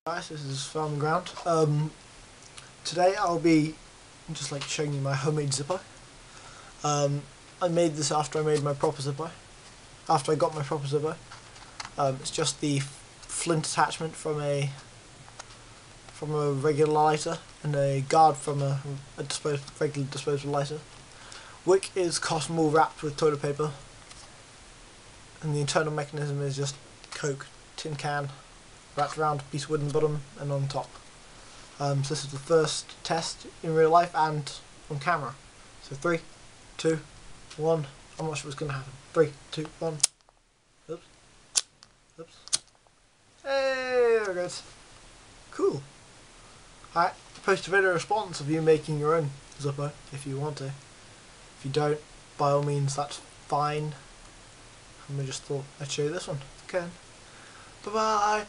Guys, this is Farm Ground. Today I'll be just like showing you my homemade zippo. I made this after I made my proper zippo. After I got my proper zippo. It's just the flint attachment from a regular lighter and a guard from a regular disposable lighter. Wick is cotton wool wrapped with toilet paper, and the internal mechanism is just Coke tin can wrapped around a piece of wood in the bottom and on top. So this is the first test in real life and on camera. So 3, 2, 1. I'm not sure what's going to happen. 3, 2, 1. Oops. Oops. Hey, there it goes. Cool. Alright, post a video response of you making your own zippo if you want to. If you don't, by all means, that's fine. And we just thought I'd show you this one. Okay. Bye bye.